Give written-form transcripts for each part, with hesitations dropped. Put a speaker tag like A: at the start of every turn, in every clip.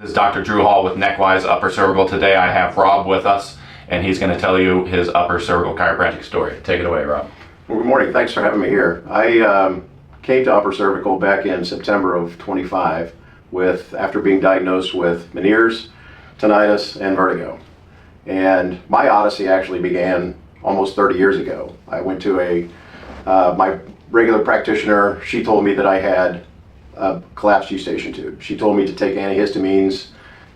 A: This is Dr. Drew Hall with Neckwise Upper Cervical. Today I have Rob with us, and he's going to tell you his upper cervical chiropractic story. Take it away, Rob.
B: Well, good morning. Thanks for having me here. I came to upper cervical back in September of 25 after being diagnosed with Meniere's, tinnitus, and vertigo. And my odyssey actually began almost 30 years ago. I went to my regular practitioner. She told me that I had a collapsed eustachian tube. She told me to take antihistamines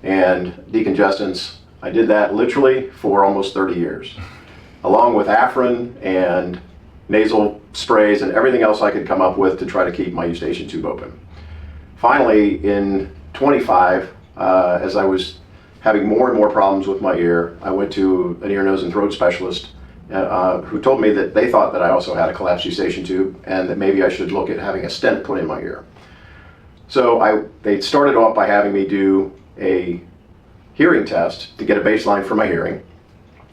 B: and decongestants. I did that literally for almost 30 years, along with Afrin and nasal sprays and everything else I could come up with to try to keep my eustachian tube open. Finally, in 25, as I was having more and more problems with my ear, I went to an ear, nose, and throat specialist who told me that they thought that I also had a collapsed eustachian tube and that maybe I should look at having a stent put in my ear. So they started off by having me do a hearing test to get a baseline for my hearing.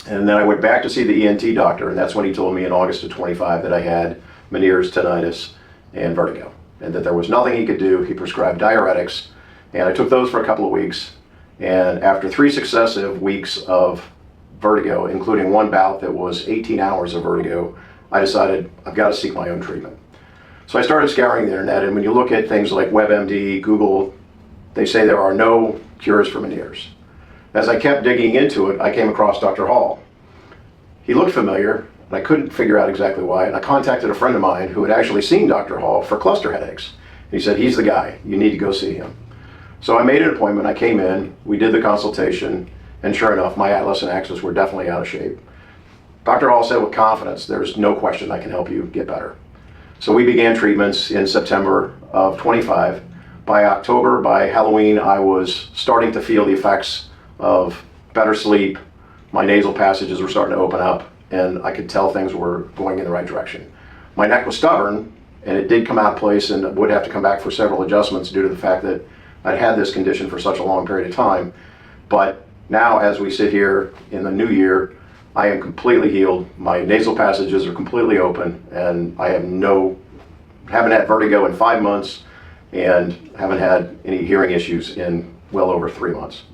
B: And then I went back to see the ENT doctor, and that's when he told me in August of 25 that I had Meniere's, tinnitus, and vertigo, and that there was nothing he could do. He prescribed diuretics, and I took those for a couple of weeks. And after 3 successive weeks of vertigo, including one bout that was 18 hours of vertigo, I decided I've got to seek my own treatment. So I started scouring the internet, and when you look at things like WebMD, Google, they say there are no cures for Meniere's. As I kept digging into it, I came across Dr. Hall. He looked familiar, and I couldn't figure out exactly why, and I contacted a friend of mine who had actually seen Dr. Hall for cluster headaches. He said, he's the guy, you need to go see him. So I made an appointment, I came in, we did the consultation, and sure enough, my atlas and axis were definitely out of shape. Dr. Hall said with confidence, there's no question I can help you get better. So we began treatments in September of 25. By October, by Halloween, I was starting to feel the effects of better sleep. My nasal passages were starting to open up, and I could tell things were going in the right direction. My neck was stubborn, and it did come out of place and would have to come back for several adjustments due to the fact that I'd had this condition for such a long period of time. But now, as we sit here in the new year, I am completely healed. My nasal passages are completely open, and I haven't had vertigo in 5 months, and haven't had any hearing issues in well over 3 months.